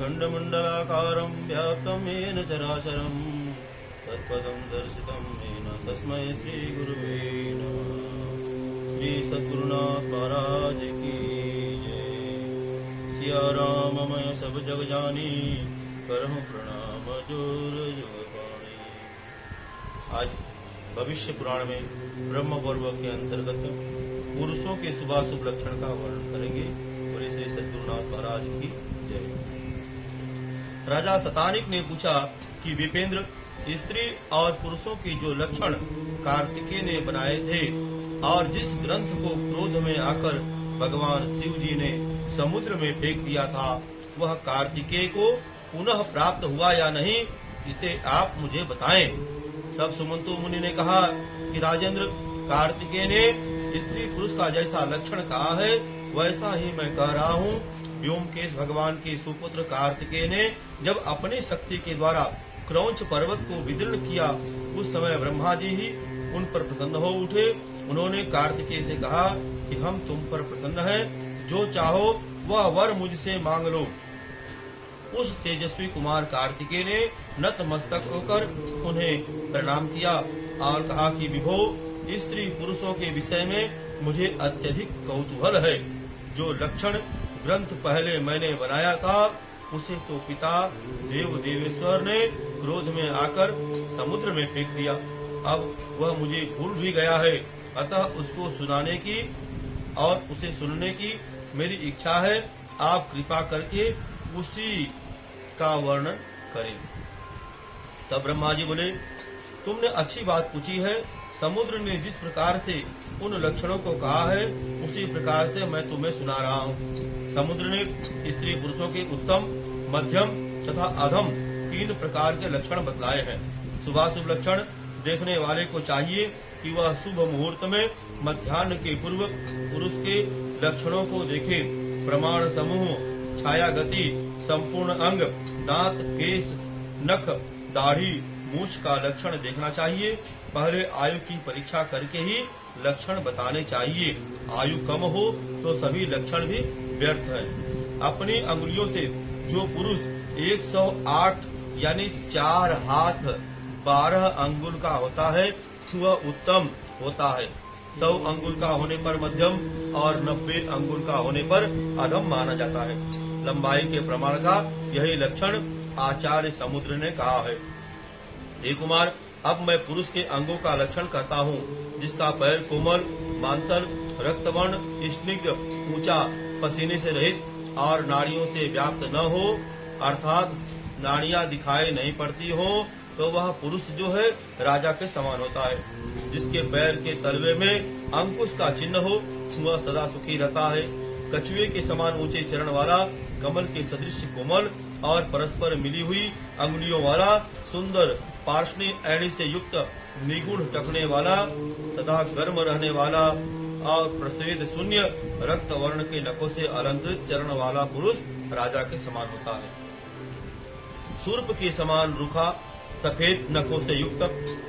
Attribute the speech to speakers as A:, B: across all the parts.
A: खण्डमण्डलाकारं व्याप्तं येन चराचरं तत्पदं दर्शितं येन तस्मै श्रीगुरुवे नमः। श्री सद्गुरुनाथ महाराज की जय। सिया राममय सब जग जानी, करहु प्रणाम जोर जोर पाणी। आज भविष्य पुराण में ब्रह्म पर्व के अंतर्गत पुरुषों के शुभाशुभ लक्षण का वर्णन करेंगे। और श्री सद्गुरुनाथ महाराज की जय। राजा शतानिक ने पूछा कि विपेंद्र, स्त्री और पुरुषों के जो लक्षण कार्तिकेय ने बनाए थे और जिस ग्रंथ को क्रोध में आकर भगवान शिव जी ने समुद्र में फेंक दिया था, वह कार्तिकेय को पुनः प्राप्त हुआ या नहीं, इसे आप मुझे बताएं। तब सुमंतु मुनि ने कहा कि राजेंद्र, कार्तिकेय ने स्त्री पुरुष का जैसा लक्षण कहा है वैसा ही मैं कह रहा हूँ। व्योमकेश भगवान के सुपुत्र कार्तिकेय ने जब अपनी शक्ति के द्वारा क्रौंच पर्वत को विदीर्ण किया, उस समय ब्रह्मा जी ही उन पर प्रसन्न हो उठे। उन्होंने कार्तिकेय से कहा कि हम तुम पर प्रसन्न हैं, जो चाहो वह वर मुझसे मांग लो। उस तेजस्वी कुमार कार्तिकेय ने नतमस्तक होकर उन्हें प्रणाम किया और कहा कि विभो, स्त्री पुरुषों के विषय में मुझे अत्यधिक कौतूहल है। जो लक्षण ग्रंथ पहले मैंने बनाया था, उसे तो पिता देव देवेश्वर ने क्रोध में आकर समुद्र में फेंक दिया। अब वह मुझे भूल भी गया है, अतः उसको सुनाने की और उसे सुनने की मेरी इच्छा है। आप कृपा करके उसी का वर्णन करें। तब ब्रह्मा जी बोले, तुमने अच्छी बात पूछी है। समुद्र ने जिस प्रकार से उन लक्षणों को कहा है, उसी प्रकार से मैं तुम्हें सुना रहा हूँ। समुद्र ने स्त्री पुरुषों के उत्तम, मध्यम तथा अधम 3 प्रकार के लक्षण बतलाए हैं। शुभाशुभ लक्षण देखने वाले को चाहिए कि वह शुभ मुहूर्त में मध्याह्न के पूर्व पुरुष के लक्षणों को देखे। प्रमाण समूह, छाया गति, संपूर्ण अंग, दांत, केश, नख, दाढ़ी, मूछ का लक्षण देखना चाहिए। पहले आयु की परीक्षा करके ही लक्षण बताने चाहिए। आयु कम हो तो सभी लक्षण भी व्यर्थ हैं। अपनी अंगुलियों से जो पुरुष 108 यानी 4 हाथ 12 अंगुल का होता है, वह उत्तम होता है। 100 अंगुल का होने पर मध्यम और 90 अंगुल का होने पर अधम माना जाता है। लंबाई के प्रमाण का यही लक्षण आचार्य समुद्र ने कहा है। हे कुमार, अब मैं पुरुष के अंगों का लक्षण कहता हूँ। जिसका पैर कोमल, मांसल, रक्तवर्ण, स्निग्ध, ऊंचा, पसीने से रहित और नाड़ियों से व्याप्त न हो, अर्थात नाड़ियां दिखाई नहीं पड़ती हो, तो वह पुरुष जो है राजा के समान होता है। जिसके पैर के तलवे में अंकुश का चिन्ह हो, वह सदा सुखी रहता है। कछुए के समान ऊंचे चरण वाला, कमल के सदृश कोमल और परस्पर मिली हुई अंगुलियों वाला, सुंदर पार्श्वी ऐणी से युक्त, निगुण टकने वाला, सदा गर्म रहने वाला और प्रस्वेद शून्य रक्त वर्ण के नखों से अलंकृत चरण वाला पुरुष राजा के समान होता है। सूर्प के समान रूखा, सफेद नखों से युक्त,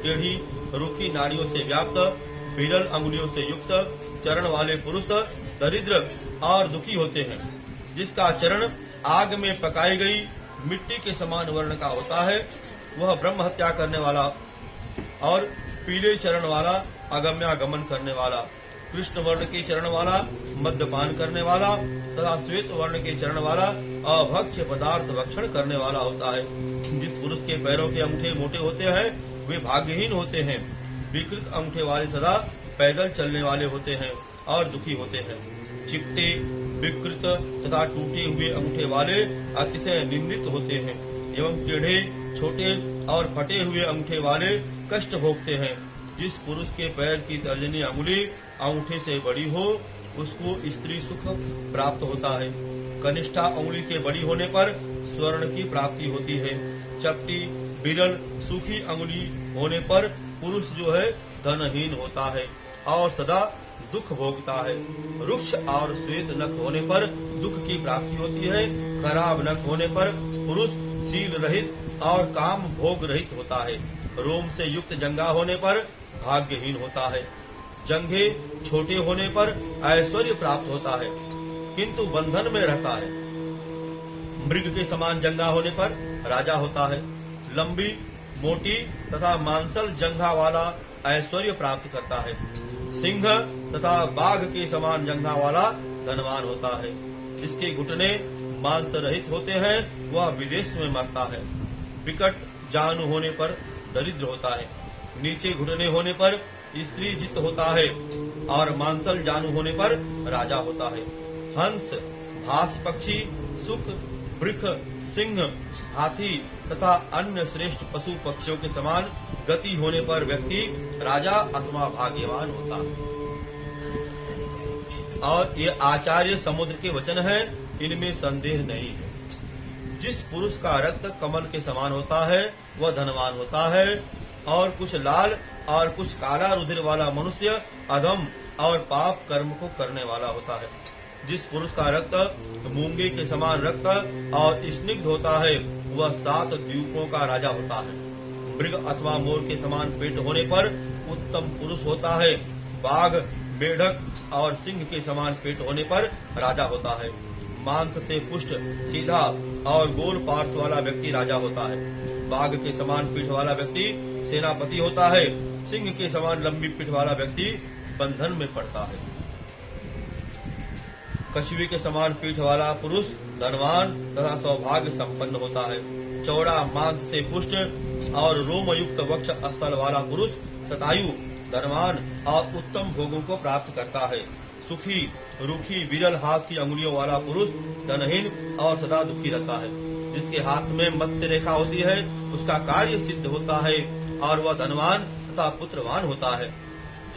A: टेढ़ी रूखी नाड़ियों से व्याप्त, विरल अंगुलियों से युक्त चरण वाले पुरुष दरिद्र और दुखी होते हैं। जिसका चरण आग में पकाई गई मिट्टी के समान वर्ण का होता है, वह ब्रह्म हत्या करने वाला और पीले चरण वाला अगम्यागमन करने वाला, कृष्ण वर्ण के चरण वाला मद्यपान करने वाला तथा श्वेत वर्ण के चरण वाला अभक्ष्य पदार्थ भक्षण करने वाला होता है। जिस पुरुष के पैरों के अंगूठे मोटे होते हैं, वे भाग्यहीन होते हैं। विकृत अंगूठे वाले सदा पैदल चलने वाले होते हैं और दुखी होते हैं। चिपटे, विकृत तथा टूटे हुए अंगूठे वाले अतिशय निंदित होते हैं एवं टेढ़े, छोटे और फटे हुए अंगूठे वाले कष्ट भोगते हैं। जिस पुरुष के पैर की तर्जनी अंगुली अंगूठे से बड़ी हो, उसको स्त्री सुख प्राप्त होता है। कनिष्ठा अंगुली के बड़ी होने पर स्वर्ण की प्राप्ति होती है। चपटी, बिरल, सूखी अंगुली होने पर पुरुष जो है धनहीन होता है और सदा दुख भोगता है। रुक्ष और श्वेत नख होने पर दुख की प्राप्ति होती है। खराब नख होने पर पुरुष शील रहित और काम भोग रहित होता है। रोम से युक्त जंघा होने पर भाग्यहीन होता है। जंघे छोटे होने पर ऐश्वर्य प्राप्त होता है, किंतु बंधन में रहता है। मृग के समान जंघा होने पर राजा होता है। लंबी, मोटी तथा मांसल जंघा वाला ऐश्वर्य प्राप्त करता है। सिंह तथा बाघ के समान जंघा वाला धनवान होता है। जिसके घुटने मांस रहित होते हैं वह विदेश में मरता है। विकट जानु होने पर दरिद्र होता है। नीचे घुटने होने पर स्त्री जित होता है और मांसल जानु होने पर राजा होता है। हंस, भास पक्षी, सुख, वृक्ष, सिंह, हाथी तथा अन्य श्रेष्ठ पशु पक्षियों के समान गति होने पर व्यक्ति राजा अथवा भाग्यवान होता है। और ये आचार्य समुद्र के वचन है, इनमें संदेह नहीं है। जिस पुरुष का रक्त कमल के समान होता है वह धनवान होता है, और कुछ लाल और कुछ काला रुधिर वाला मनुष्य अधम और पाप कर्म को करने वाला होता है। जिस पुरुष का रक्त मूंगे के समान रक्त और स्निग्ध होता है वह 7 द्वीपों का राजा होता है। मृग अथवा मोर के समान पेट होने पर उत्तम पुरुष होता है। बाघ, मेढक और सिंह के समान पेट होने पर राजा होता है। मांस से पुष्ट, सीधा और गोल पार्श्व वाला व्यक्ति राजा होता है। बाघ के समान पीठ वाला व्यक्ति सेनापति होता है। सिंह के समान लंबी पीठ वाला व्यक्ति बंधन में पड़ता है। कछुए के समान पीठ वाला पुरुष धनवान तथा सौभाग्य संपन्न होता है। चौड़ा, मांस से पुष्ट और रोम युक्त वक्ष स्थल वाला पुरुष शतायु, धनवान और उत्तम भोगों को प्राप्त करता है। सुखी, रूखी, विरल हाथ की अंगुलियों वाला पुरुष धनहीन और सदा दुखी रहता है। जिसके हाथ में मत्स्य रेखा होती है उसका कार्य सिद्ध होता है और वह धनवान तथा पुत्रवान होता है।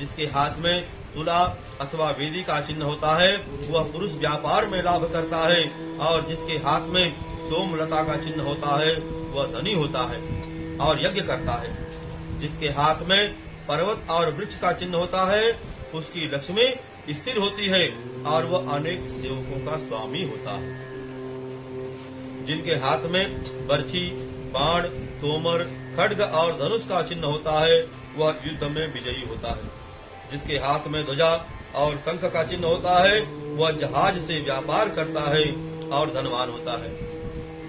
A: जिसके हाथ में तुला अथवा वेदी का चिन्ह होता है वह पुरुष व्यापार में लाभ करता है, और जिसके हाथ में सोमलता का चिन्ह होता है वह धनी होता है और यज्ञ करता है। जिसके हाथ में पर्वत और वृक्ष का चिन्ह होता है उसकी लक्ष्मी स्थिर होती है और वह अनेक सेवकों का स्वामी होता है। जिनके हाथ में बर्छी, बाण, तोमर, खड्ग और धनुष का चिन्ह होता है वह युद्ध में विजयी होता है। जिसके हाथ में ध्वजा और शंख का चिन्ह होता है वह जहाज से व्यापार करता है और धनवान होता है।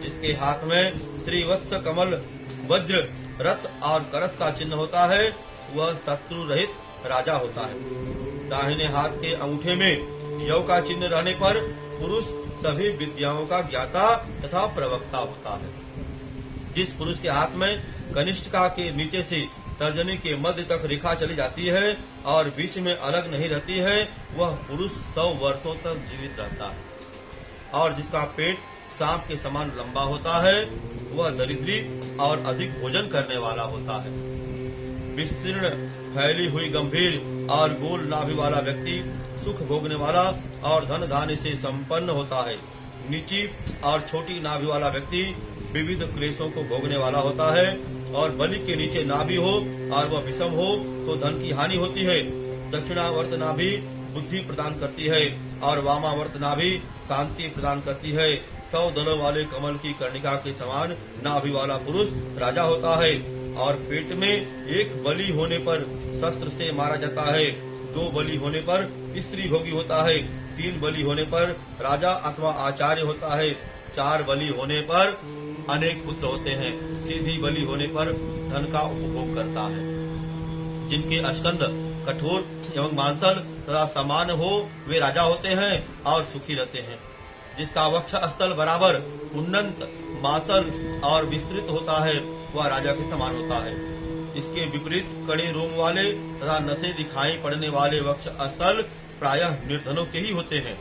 A: जिसके हाथ में श्रीवत्स, कमल, वज्र, रथ और करस का चिन्ह होता है वह शत्रु रहित राजा होता है। दाहिने हाथ के अंगूठे में यव का चिन्ह रहने पर पुरुष सभी विद्याओं का ज्ञाता तथा प्रवक्ता होता है। जिस पुरुष के हाथ में कनिष्ठिका के नीचे से तर्जनी के मध्य तक रेखा चली जाती है और बीच में अलग नहीं रहती है वह पुरुष 100 वर्षों तक जीवित रहता है। और जिसका पेट सांप के समान लंबा होता है वह दरिद्री और अधिक भोजन करने वाला होता है। विस्तीर्ण, फैली हुई, गंभीर और गोल नाभि वाला व्यक्ति सुख भोगने वाला और धन धान्य से संपन्न होता है। नीची और छोटी नाभि वाला व्यक्ति विविध क्लेशों को भोगने वाला होता है, और बलि के नीचे नाभि हो और वह विषम हो तो धन की हानि होती है। दक्षिणावर्त नाभि बुद्धि प्रदान करती है और वामावर्त नाभि शांति प्रदान करती है। 100 दलों वाले कमल की कर्णिका के समान नाभि वाला पुरुष राजा होता है। और पेट में एक बलि होने पर शस्त्र से मारा जाता है, 2 बलि होने पर स्त्री भोगी होता है, 3 बलि होने पर राजा अथवा आचार्य होता है, 4 बलि होने पर अनेक पुत्र होते हैं, सीधी बलि होने पर धन का उपभोग करता है। जिनके अस्कंद कठोर एवं मांसल तथा समान हो वे राजा होते हैं और सुखी रहते हैं। जिसका वक्ष स्थल बराबर उन्नत, मांसल और विस्तृत होता है वह राजा के समान होता है। इसके विपरीत कड़े रोम वाले तथा नशे दिखाई पड़ने वाले वक्ष स्थल प्रायः निर्धनों के ही होते हैं।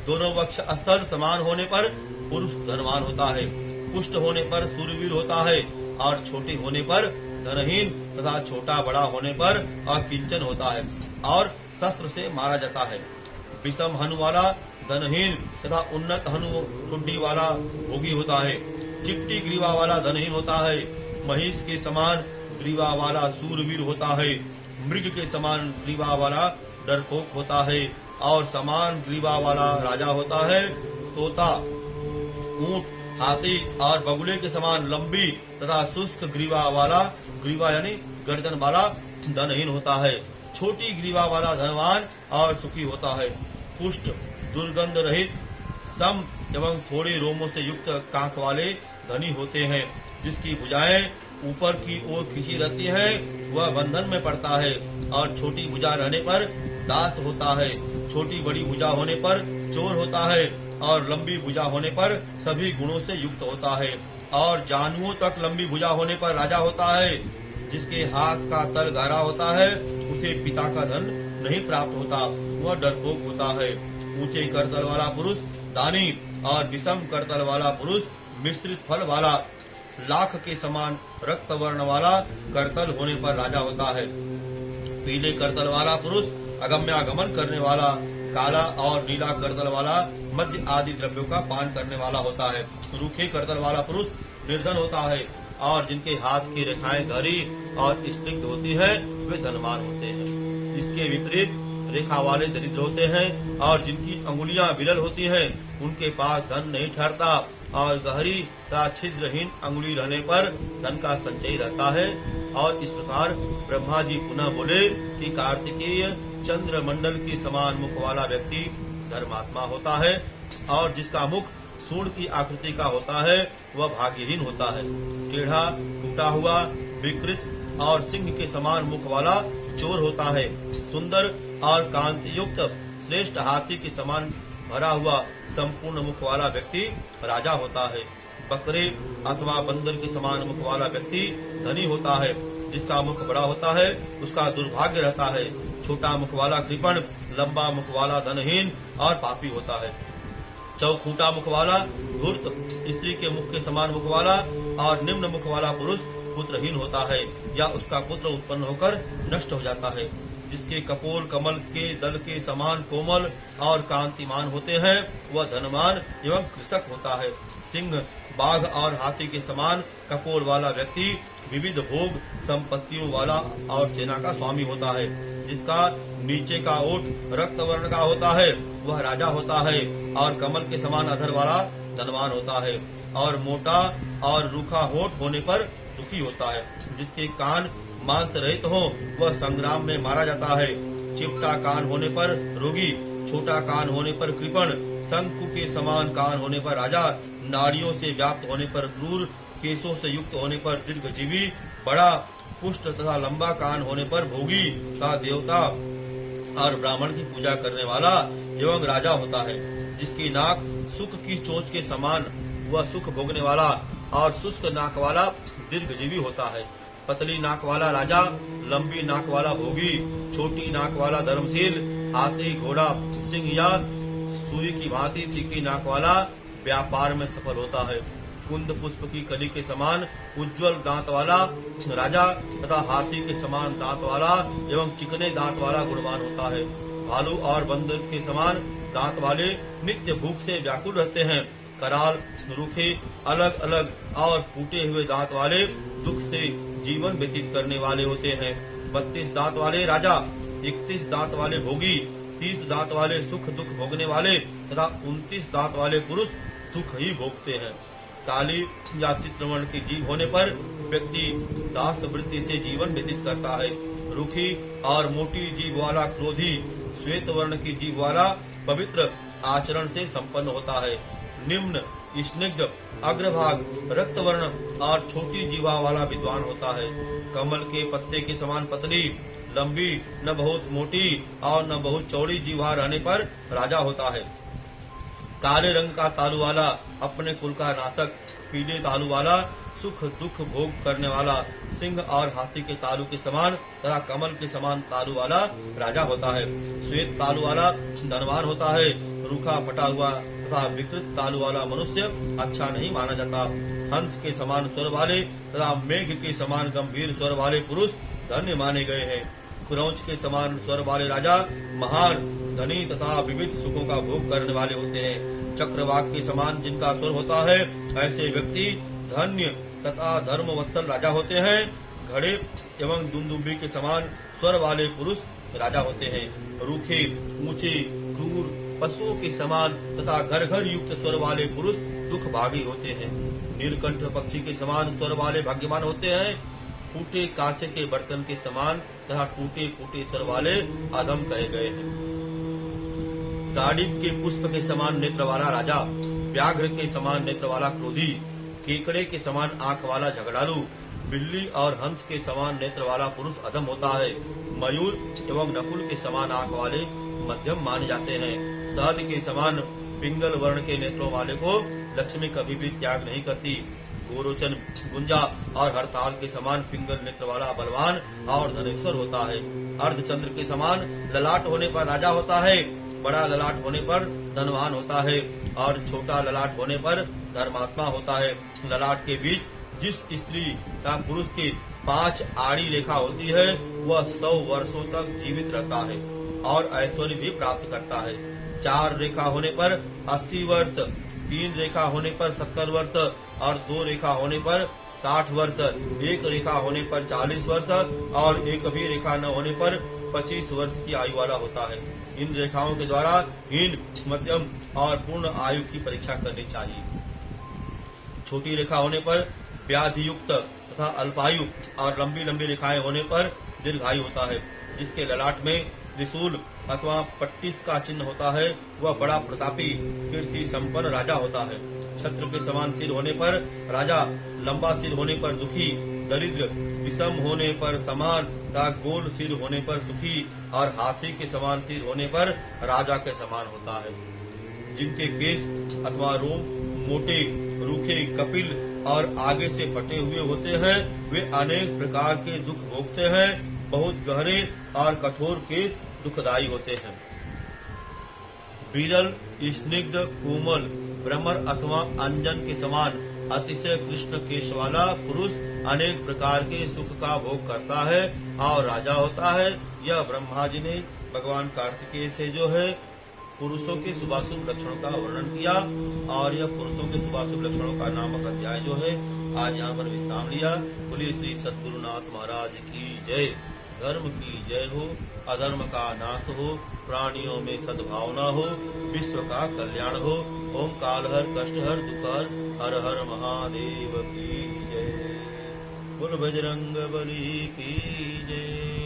A: दोनों वक्ष स्थल समान होने पर पुरुष धनवान होता है, पुष्ट होने पर सूरवीर होता है और छोटे होने पर धनहीन तथा छोटा बड़ा होने पर अकिंचन होता है और शस्त्र से मारा जाता है। विषम हनु वाला धनहीन तथा उन्नत हनु ठुड्डी वाला भोगी होता है। चिट्टी ग्रीवा वाला धनहीन होता है, महिष के समान ग्रीवा वाला सूरवीर होता है, मृग के समान ग्रीवा वाला डरपोक होता है और समान ग्रीवा वाला राजा होता है। तोता, ऊंट, हाथी और बगुले के समान लंबी तथा शुष्क ग्रीवा वाला, ग्रीवा यानी गर्दन वाला धनहीन होता है। छोटी ग्रीवा वाला धनवान और सुखी होता है। पुष्ट, दुर्गंध रहित, सम एवं थोड़े रोमों से युक्त कांख वाले धनी होते हैं। जिसकी भुजाएं ऊपर की ओर खींची रहती है वह बंधन में पड़ता है, और छोटी भुजा रहने पर दास होता है। छोटी बड़ी भुजा होने पर चोर होता है, और लंबी भुजा होने पर सभी गुणों से युक्त होता है, और जानुओं तक लंबी भुजा होने पर राजा होता है। जिसके हाथ का तल गहरा होता है उसे पिता का धन नहीं प्राप्त होता, वह डरपोक होता है। ऊंचे करतल वाला पुरुष दानी, और विषम करतल वाला पुरुष मिश्रित फल वाला, लाख के समान रक्त वर्ण वाला करतल होने पर राजा होता है। पीले करतल वाला पुरुष अगम्यागमन करने वाला, काला और नीला करतल वाला मध्य आदि द्रव्यों का पान करने वाला होता है। रूखे करतल वाला पुरुष निर्धन होता है, और जिनके हाथ की रेखाएं गहरी और स्निग्ध होती है वे धनवान होते हैं। इसके विपरीत रेखा वाले दरिद्र होते हैं, और जिनकी अंगुलियां विरल होती हैं उनके पास धन नहीं ठहरता, और गहरी तथा छिद्रहीन अंगुली रहने पर धन का संचय रहता है। और इस प्रकार ब्रह्मा जी पुनः बोले कि कार्तिकेय चंद्र मंडल के समान मुख वाला व्यक्ति धर्मात्मा होता है, और जिसका मुख सूंड की आकृति का होता है वह भाग्यहीन होता है। टेढ़ा, टूटा हुआ, विकृत और सिंह के समान मुख वाला चोर होता है। सुंदर और कांति युक्त श्रेष्ठ हाथी के समान भरा हुआ संपूर्ण मुख वाला व्यक्ति राजा होता है। बकरे अथवा बंदर के समान मुख वाला व्यक्ति धनी होता है। जिसका मुख बड़ा होता है उसका दुर्भाग्य रहता है। छोटा मुख वाला कृपण, लंबा मुख वाला धनहीन और पापी होता है। चौखूटा मुख वाला धूर्त, स्त्री के मुख के समान मुख वाला और निम्न मुख वाला पुरुष पुत्रहीन होता है, या उसका पुत्र उत्पन्न होकर नष्ट हो जाता है। जिसके कपोल कमल के दल के समान कोमल और कांतिमान होते हैं वह धनवान एवं कृषक होता है। सिंह, बाघ और हाथी के समान कपोल वाला व्यक्ति विविध भोग संपत्तियों वाला और सेना का स्वामी होता है। जिसका नीचे का ओठ रक्त वर्ण का होता है वह राजा होता है, और कमल के समान अधर वाला धनवान होता है, और मोटा और रूखा होठ होने पर दुखी होता है। जिसके कान मांस रहित हो वह संग्राम में मारा जाता है। चिपटा कान होने पर रोगी, छोटा कान होने पर कृपण, शंकु के समान कान होने पर राजा, नाड़ियों से व्याप्त होने पर क्रूर, केशों से युक्त होने पर दीर्घजीवी, बड़ा पुष्ट तथा लंबा कान होने पर भोगी का देवता और ब्राह्मण की पूजा करने वाला एवं राजा होता है। जिसकी नाक सुख की चोंच के समान वह सुख भोगने वाला, और शुष्क नाक वाला दीर्घजीवी होता है। पतली नाक वाला राजा, लंबी नाक वाला भोगी, छोटी नाक वाला धर्मशील, हाथी, घोड़ा, सिंह या सूर्य की भांति तीखी नाक वाला व्यापार में सफल होता है। कुंद पुष्प की कली के समान उज्जवल दांत वाला राजा तथा हाथी के समान दांत वाला एवं चिकने दांत वाला गुणवान होता है। भालू और बंदर के समान दांत वाले नित्य भूख से व्याकुल रहते हैं। कराल, रूखे, अलग अलग और फूटे हुए दांत वाले दुख से जीवन व्यतीत करने वाले होते हैं। 32 दांत वाले राजा, 31 दांत वाले भोगी, 30 दांत वाले सुख दुख भोगने वाले तथा 29 दांत वाले पुरुष दुख ही भोगते हैं। काली या चित्रवर्ण की जीभ होने पर व्यक्ति दास वृत्ति से जीवन व्यतीत करता है। रूखी और मोटी जीभ वाला क्रोधी, श्वेत वर्ण की जीभ वाला पवित्र आचरण से संपन्न होता है। निम्न, स्निग्ध, अग्रभाग, रक्त वर्ण और छोटी जीवा वाला विद्वान होता है। कमल के पत्ते के समान पतली, लंबी, न बहुत मोटी और न बहुत चौड़ी जीवा रहने पर राजा होता है। काले रंग का तालू वाला, अपने कुल का नाशक, पीले तालू वाला, सुख दुख भोग करने वाला, सिंह और हाथी के तालू के समान तथा कमल के समान तालू वाला राजा होता है। श्वेत तालू वाला धनवान होता है। रूखा फटा हुआ तथा विकृत तालू वाला मनुष्य अच्छा नहीं माना जाता। हंस के समान स्वर वाले तथा मेघ के समान गंभीर स्वर वाले पुरुष धन्य माने गए हैं। क्रौंच के समान स्वर वाले राजा महान, धनी तथा विविध सुखों का भोग करने वाले होते हैं। चक्रवाक के समान जिनका स्वर होता है ऐसे व्यक्ति धन्य तथा धर्म वत्सल राजा होते हैं। घड़े एवं दुंदुबी के समान स्वर वाले पुरुष राजा होते हैं। रूखे, ऊंचे, क्रूर, पशुओं के समान तथा घर घर युक्त स्वर वाले पुरुष दुख भागी होते हैं। नीलकंठ पक्षी के समान स्वर वाले भाग्यवान होते हैं। फूटे कांसे के बर्तन के समान तथा टूटे फूटे स्वर वाले अधम कहे गए हैं। दाड़िब के पुष्प के समान नेत्र वाला राजा, व्याघ्र के समान नेत्र वाला क्रोधी, केकड़े के समान आंख वाला झगड़ालू, बिल्ली और हंस के समान नेत्र वाला पुरुष अधम होता है। मयूर एवं नकुल के समान आंख वाले मध्यम माने जाते हैं। शहद के समान पिंगल वर्ण के नेत्रों वाले को लक्ष्मी कभी भी त्याग नहीं करती। गोरोचन, गुंजा और हरताल के समान पिंगल नेत्र वाला बलवान और धनेश्वर होता है। अर्धचंद्र के समान ललाट होने पर राजा होता है। बड़ा ललाट होने पर धनवान होता है और छोटा ललाट होने पर धर्मात्मा होता है। ललाट के बीच जिस स्त्री का पुरुष की 5 आड़ी रेखा होती है वह 100 वर्षों तक जीवित रहता है और ऐश्वर्य भी प्राप्त करता है। 4 रेखा होने पर 80 वर्ष, 3 रेखा होने पर 70 वर्ष और 2 रेखा होने पर 60 वर्ष, 1 रेखा होने पर 40 वर्ष और एक भी रेखा न होने पर 25 वर्ष की आयु वाला होता है। इन रेखाओं के द्वारा हीन, मध्यम और पूर्ण आयु की परीक्षा करनी चाहिए। छोटी रेखा होने पर व्याधि युक्त तथा अल्पायु और लंबी लंबी रेखाएं होने पर दीर्घायु होता है। जिसके ललाट में त्रिशूल अथवा पट्टिस का चिन्ह होता है वह बड़ा प्रतापी, कीर्ति संपन्न राजा होता है। छत्र के समान सिर होने पर राजा, लंबा सिर होने पर दुखी, दरिद्र, विषम होने पर समान तथा गोल सिर होने पर सुखी और हाथी के समान सिर होने पर राजा के समान होता है। जिनके केश अथवा रोम मोटे, रूखे, कपिल और आगे से फटे हुए होते हैं वे अनेक प्रकार के दुख भोगते हैं। बहुत गहरे और कठोर केश दुखदायी होते हैं। विरल, स्निग्ध, कोमल, भ्रमर अथवा अंजन के समान अतिशय कृष्ण केश वाला पुरुष अनेक प्रकार के सुख का भोग करता है और राजा होता है। यह ब्रह्मा जी ने भगवान कार्तिकेय से जो है पुरुषों के शुभाशुभ लक्षणों का वर्णन किया और यह पुरुषों के शुभाशुभ लक्षणों का नामक अध्याय जो है आज यहाँ पर विश्राम लिया। बोलिए श्री सद्गुरुनाथ महाराज की जय। धर्म की जय हो, अधर्म का नाश हो, प्राणियों में सद्भावना हो, विश्व का कल्याण हो। ओम काल हर, कष्ट हर, दुख हर, हर हर महादेव की जय। बोल बजरंग बली की जय।